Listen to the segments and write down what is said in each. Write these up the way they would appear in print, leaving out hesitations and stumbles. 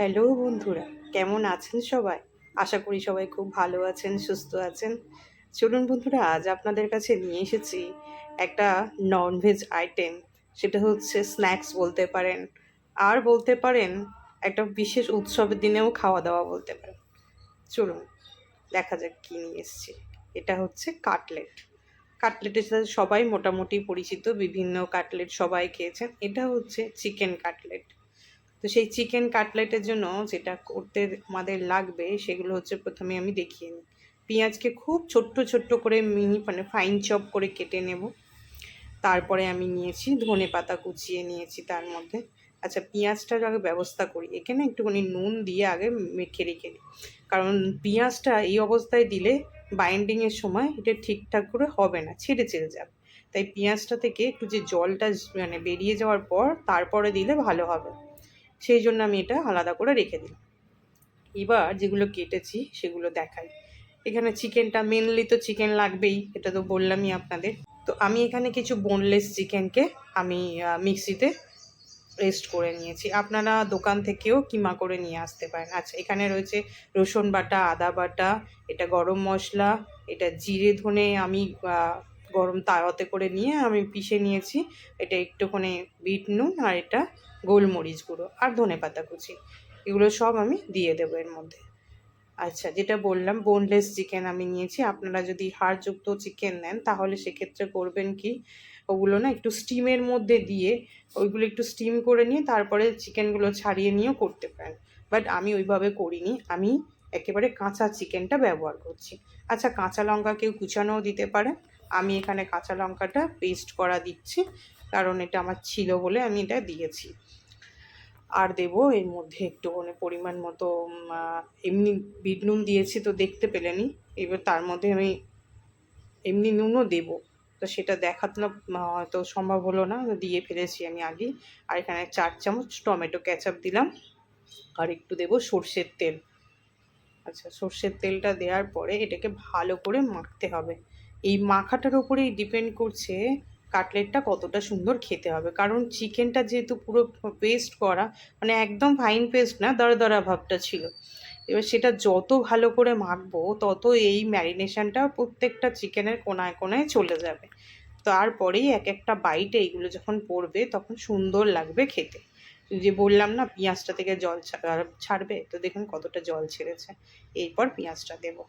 Hello বন্ধুরা, কেমন আছেন সবাই? আশা করি সবাই খুব ভালো আছেন, সুস্থ আছেন। চলুন বন্ধুরা, আজ আপনাদের কাছে নিয়ে এসেছি একটা ননভেজ আইটেম। সেটা হচ্ছে স্ন্যাক্স বলতে পারেন, আর বলতে পারেন একটা বিশেষ উৎসবের দিনেও খাওয়া দাওয়া বলতে পারেন। চলুন দেখা যাক কী নিয়ে এসেছি। এটা হচ্ছে কাটলেট। কাটলেটের সাথে সবাই মোটামুটি পরিচিত, বিভিন্ন কাটলেট সবাই খেয়েছেন। এটা হচ্ছে চিকেন কাটলেট। তো সেই চিকেন কাটলেটের জন্য যেটা করতে আমাদের লাগবে সেগুলো হচ্ছে, প্রথমে আমি দেখিয়ে নিই। পেঁয়াজকে খুব ছোট্ট ছোট্ট করে মানে ফাইন চপ করে কেটে নেব। তারপরে আমি নিয়েছি ধনেপাতা কুচিয়ে নিয়েছি তার মধ্যে। আচ্ছা, পেঁয়াজটার আগে ব্যবস্থা করি। এখানে একটুখানি নুন দিয়ে আগে মেখে রেখে দিই, কারণ পেঁয়াজটা এই অবস্থায় দিলে বাইন্ডিংয়ের সময় এটা ঠিকঠাক করে হবে না, ছেড়ে ছেড়ে যাবে। তাই পেঁয়াজটা থেকে একটু যে জলটা মানে বেরিয়ে যাওয়ার পর তারপরে দিলে ভালো হবে। সেই জন্য আমি এটা আলাদা করে রেখে দিলাম। এবার যেগুলো কেটেছি সেগুলো দেখাই। এখানে চিকেনটা, মেনলি তো চিকেন লাগবেই, এটা তো বললামই আপনাদের। তো আমি এখানে কিছু বোনলেস চিকেনকে আমি মিক্সিতে পেস্ট করে নিয়েছি। আপনারা দোকান থেকেও কিমা করে নিয়ে আসতে পারেন। আচ্ছা, এখানে রয়েছে রসুন বাটা, আদা বাটা, এটা গরম মশলা, এটা জিরে ধনে আমি গরম তাওয়াতে করে নিয়ে আমি পিষে নিয়েছি। এটা একটুখানি বিট নুন, আর এটা গোলমরিচ গুঁড়ো, আর ধনেপাতা কুচি। এগুলো সব আমি দিয়ে দেবো এর মধ্যে। আচ্ছা, যেটা বললাম বোনলেস চিকেন আমি নিয়েছি। আপনারা যদি হাড়যুক্ত চিকেন নেন তাহলে সেক্ষেত্রে করবেন কি, ওগুলো না একটু স্টিমের মধ্যে দিয়ে, ওইগুলো একটু স্টিম করে নিয়ে তারপরে চিকেনগুলো ছাড়িয়ে নিয়েও করতে পারেন। বাট আমি ওইভাবে করিনি, আমি একেবারে কাঁচা চিকেনটা ব্যবহার করছি। আচ্ছা, কাঁচা লঙ্কা কেউ কুচানোও দিতে পারে। আমি এখানে কাঁচা লঙ্কাটা পেস্ট করা দিচ্ছি, কারণ এটা আমার ছিল বলে আমি এটা দিয়েছি। আর দেবো এর মধ্যে একটুখানি পরিমাণ মতো এমনি বিট নুন দিয়েছি তো দেখতে পেলেনি। এবার তার মধ্যে আমি এমনি নুনও দেবো, তো সেটা দেখাতে হয়তো সম্ভব হলো না, দিয়ে ফেলেছি আমি আগেই। আর এখানে 4 চামচ টমেটো কেচাপ দিলাম, আর একটু দেবো সর্ষের তেল। আচ্ছা, সর্ষের তেলটা দেওয়ার পরে এটাকে ভালো করে মাখতে হবে। এই মাখাটার উপরেই ডিপেন্ড করছে কাটলেটটা কতটা সুন্দর খেতে হবে, কারণ চিকেনটা যেহেতু পুরো পেস্ট করা, মানে একদম ফাইন পেস্ট না, দরদরা ভাবটা ছিল। এবার সেটা যত ভালো করে মাখবো তত এই ম্যারিনেশনটা প্রত্যেকটা চিকেনের কোনায় কোনায় চলে যাবে। তারপরেই এক একটা বাইটে এইগুলো যখন পড়বে তখন সুন্দর লাগবে খেতে। যে বললাম না পেঁয়াজটা থেকে জল ছাড়বে, তো দেখুন কতটা জল ছেড়েছে। এরপর পেঁয়াজটা দেবো,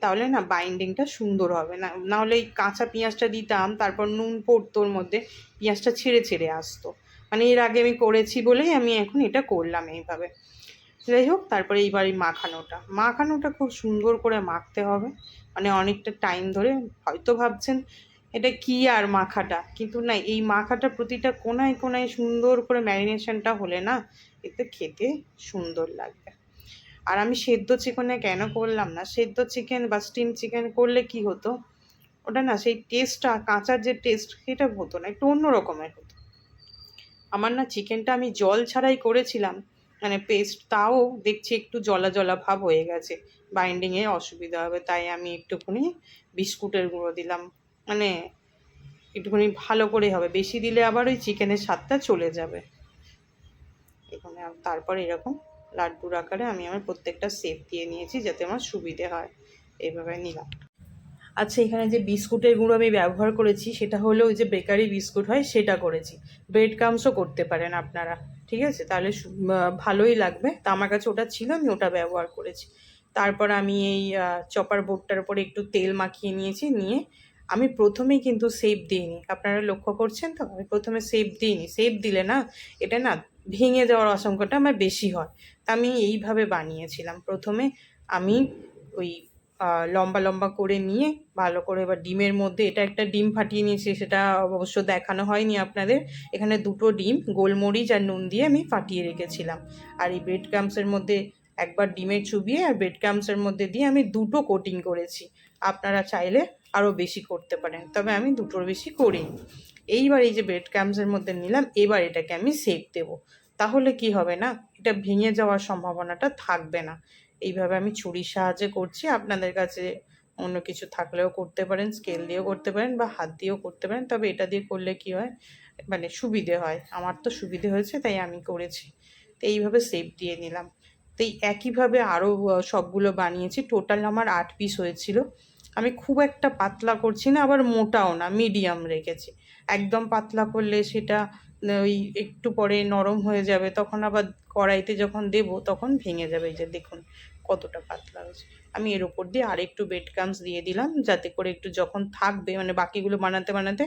তাহলে না বাইন্ডিংটা সুন্দর হবে। না নাহলে এই কাঁচা পেঁয়াজটা দিতাম, তারপর নুন পড়তো ওর মধ্যে, পেঁয়াজটা ছেড়ে ছেড়ে আসতো। মানে এর আগে আমি করেছি বলেই আমি এখন এটা করলাম এইভাবে। যাই হোক, তারপরে এইবার এই মাখানোটা খুব সুন্দর করে মাখতে হবে, মানে অনেকটা টাইম ধরে। হয়তো ভাবছেন এটা কি আর মাখাটা, কিন্তু না, এই মাখাটা প্রতিটা কোনায় কোনায় সুন্দর করে ম্যারিনেশনটা হলে না এতে খেতে সুন্দর লাগবে। আর আমি সেদ্ধ চিকেনে কেন করলাম না, সেদ্ধ চিকেন বা স্টিম চিকেন করলে কি হতো, ওটা না সেই টেস্টটা, কাঁচার যে টেস্ট সেটা হতো না, একটু অন্য রকমের হতো। আমার না চিকেনটা আমি জল ছাড়াই করেছিলাম, মানে পেস্ট, তাও দেখছি একটু জলা জলা ভাব হয়ে গেছে, বাইন্ডিংয়ে অসুবিধা হবে। তাই আমি একটুখানি বিস্কুটের গুঁড়ো দিলাম, মানে একটুখানি ভালো করে হবে, বেশি দিলে আবার ওই চিকেনের স্বাদটা চলে যাবে। এখানে তারপর এরকম লাড্ডুর আকারে আমি আমার প্রত্যেকটা শেপ দিয়ে নিয়েছি যাতে আমার সুবিধে হয়, এইভাবে নিলাম। আচ্ছা, এখানে যে বিস্কুটের গুঁড়ো আমি ব্যবহার করেছি সেটা হলো ওই যে বেকারি বিস্কুট হয় সেটা করেছি। ব্রেড ক্রাম্বসও করতে পারেন আপনারা, ঠিক আছে, তাহলে ভালোই লাগবে। তা আমার কাছে ওটা ছিল, আমি ওটা ব্যবহার করেছি। তারপর আমি এই চপার বোর্ডটার উপরে একটু তেল মাখিয়ে নিয়েছি, নিয়ে আমি প্রথমেই কিন্তু শেপ দিইনি। আপনারা লক্ষ্য করছেন তো, আমি প্রথমে শেপ দিইনি। শেপ দিলে না এটা না ভেঙে যাওয়ার আশঙ্কাটা আমার বেশি হয়। তা আমি এইভাবে বানিয়েছিলাম। প্রথমে আমি ওই লম্বা লম্বা করে নিয়ে ভালো করে, এবার ডিমের মধ্যে, এটা একটা ডিম ফাটিয়ে নিয়েছি, সেটা অবশ্য দেখানো হয়নি আপনাদের। এখানে 2টো ডিম গোলমরিচ আর নুন দিয়ে আমি ফাটিয়ে রেখেছিলাম। আর এই ব্রেড ক্রাম্বসের মধ্যে একবার ডিমের চুবিয়ে আর ব্রেড ক্রাম্বসের মধ্যে দিয়ে আমি 2টো কোটিং করেছি। আপনারা চাইলে আরও বেশি করতে পারেন, তবে আমি 2টোর বেশি করিনি। এইবার এই যে ব্রেড ক্রাম্বসের মধ্যে নিলাম, এবার এটাকে আমি সেঁক দেবো। তাহলে কি হবে না, এটা ভেঙে যাওয়ার সম্ভাবনাটা থাকবে না। এইভাবে আমি ছুরির সাহায্যে করছি, আপনাদের কাছে অন্য কিছু থাকলেও করতে পারেন, স্কেল দিয়েও করতে পারেন বা হাত দিয়েও করতে পারেন, তবে এটা দিয়ে করলে কি হয়, মানে সুবিধে হয়। আমার তো সুবিধে হয়েছে তাই আমি করেছি। তো এইভাবে শেপ দিয়ে নিলাম। তো এই একইভাবে আরও সবগুলো বানিয়েছি। টোটাল আমার 8 পিস হয়েছিল। আমি খুব একটা পাতলা করছি না, আবার মোটাও না, মিডিয়াম রেখেছি। একদম পাতলা করলে সেটা ওই একটু পরে নরম হয়ে যাবে, তখন আবার কড়াইতে যখন দেবো তখন ভেঙে যাবে। এই যে দেখুন কতটা পাতলা হয়েছে। আমি এর ওপর দিয়ে আরেকটু ব্রেড ক্রাম্বস দিয়ে দিলাম, যাতে করে একটু যখন থাকবে মানে বাকিগুলো বানাতে বানাতে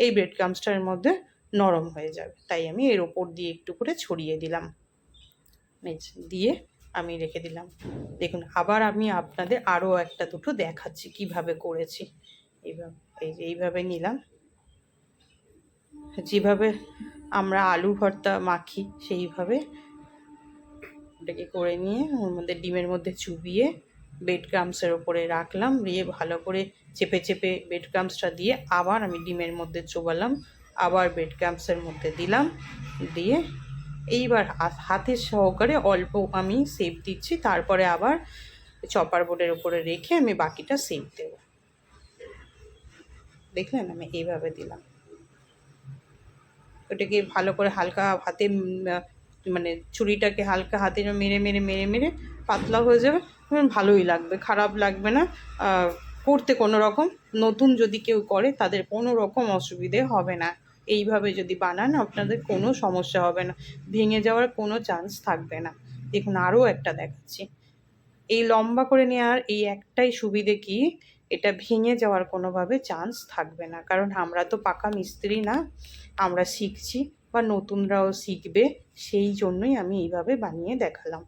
এই ব্রেড ক্রাম্বসটার মধ্যে নরম হয়ে যাবে। তাই আমি এর ওপর দিয়ে একটু করে ছড়িয়ে দিলাম, দিয়ে আমি রেখে দিলাম। দেখুন আবার আমি আপনাদের আরও একটা দুটো দেখাচ্ছি কিভাবে করেছি। এইভাবে এইভাবে নিলাম, যেভাবে আমরা আলু ভর্তা মাখি সেইভাবে ওটাকে করে নিয়ে ওর মধ্যে ডিমের মধ্যে চুবিয়ে ব্রেড ক্রাম্বসের ওপরে রাখলাম, দিয়ে ভালো করে চেপে চেপে ব্রেড ক্রাম্বসটা দিয়ে আবার আমি ডিমের মধ্যে চোবালাম, আবার ব্রেড ক্রাম্বসের মধ্যে দিলাম, দিয়ে এইবার হাতের সহকারে অল্প আমি শেপ দিচ্ছি, তারপরে আবার চপার বোর্ডের ওপরে রেখে আমি বাকিটা শেপ দেব। দেখলেন আমি এইভাবে দিলাম, ওটাকে ভালো করে হালকা হাতে মানে ছুরিটাকে হালকা হাতে মেরে মেরে মেরে মেরে পাতলা হয়ে যাবে, ভালোই লাগবে, খারাপ লাগবে না। করতে কোনো রকম নতুন যদি কেউ করে তাদের কোনো রকম অসুবিধে হবে না। এইভাবে যদি বানান আপনাদের কোনো সমস্যা হবে না, ভেঙে যাওয়ার কোনো চান্স থাকবে না। দেখুন আরও একটা দেখাচ্ছি। এই লম্বা করে নেওয়ার এই একটাই সুবিধে কি, এটা ভেঙে যাওয়ার কোনোভাবে চান্স থাকবে না, কারণ আমরা তো পাকা মিস্ত্রি না, আমরা শিখছি বা নতুনরাও শিখবে, সেই জন্যই আমি এইভাবে বানিয়ে দেখালাম।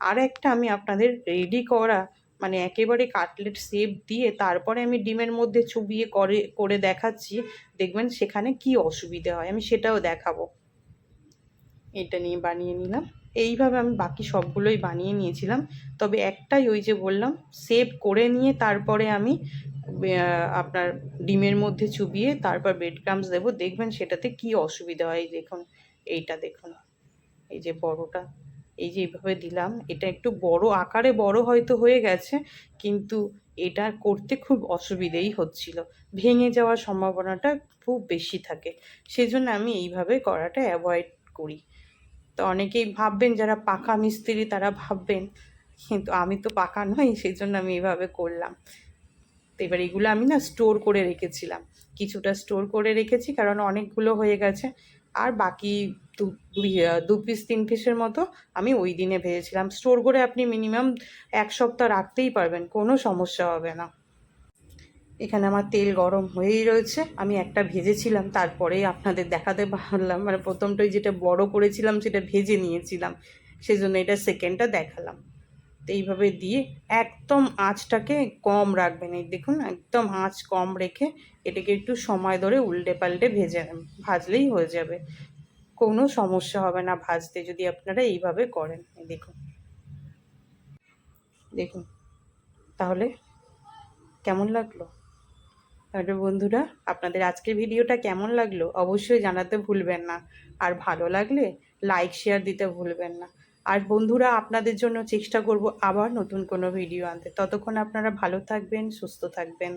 আর একটা আমি আপনাদের রেডি করা মানে একেবারে কাটলেট শেপ দিয়ে তারপরে আমি ডিমের মধ্যে চুবিয়ে করে দেখাচ্ছি, দেখবেন সেখানে কি অসুবিধে হয় আমি সেটাও দেখাবো। এটা নিয়ে বানিয়ে নিলাম। এইভাবে আমি বাকি সবগুলোই বানিয়ে নিয়েছিলাম, তবে একটাই ওই যে বললাম সেভ করে নিয়ে তারপরে আমি আপনার ডিমের মধ্যে চুবিয়ে তারপর ব্রেড ক্রাম্বস দেবো, দেখবেন সেটাতে কি অসুবিধা হয়। দেখুন এইটা দেখুন, এই যে বড়টা, এই যে এইভাবে দিলাম, এটা একটু বড় আকারে বড় হয়তো হয়ে গেছে, কিন্তু এটা করতে খুব অসুবিধেই হচ্ছিল, ভেঙে যাওয়ার সম্ভাবনাটা খুব বেশি থাকে, সেজন্য আমি এইভাবে করাটা অ্যাভয়েড করি। তো অনেকেই ভাববেন যারা পাকা মিস্ত্রি তারা ভাববেন, কিন্তু আমি তো পাকা নই, সেই জন্য আমি এইভাবে করলাম। তো এবার এগুলো আমি না স্টোর করে রেখেছিলাম, কিছুটা স্টোর করে রেখেছি কারণ অনেকগুলো হয়ে গেছে, আর বাকি দু পিস 3 পিসের মতো আমি ওই দিনে ভেজেছিলাম। স্টোর করে আপনি মিনিমাম 1 সপ্তাহ রাখতেই পারবেন, কোনো সমস্যা হবে না। এখানে আমার তেল গরম হয়েই রয়েছে, আমি একটা ভেজেছিলাম তারপরেই আপনাদের দেখাতে পারলাম, মানে প্রথমটাই যেটা বড় করেছিলাম সেটা ভেজে নিয়েছিলাম, সেজন্য এটা সেকেন্ডটা দেখালাম। তো এইভাবে দিয়ে একদম আঁচটাকে কম রাখবেন, এই দেখুন একদম আঁচ কম রেখে এটাকে একটু সময় ধরে উল্টে পাল্টে ভাজলেই হয়ে যাবে, কোনো সমস্যা হবে না ভাজতে যদি আপনারা এইভাবে করেন। দেখুন দেখুন তাহলে কেমন লাগলো? তাহলে বন্ধুরা আপনাদের আজকের ভিডিওটা কেমন লাগলো অবশ্যই জানাতে ভুলবেন না, আর ভালো লাগলে লাইক শেয়ার দিতে ভুলবেন না। আর বন্ধুরা আপনাদের জন্য চেষ্টা করব আবার নতুন কোনো ভিডিও আনতে, ততক্ষণ আপনারা ভালো থাকবেন, সুস্থ থাকবেন।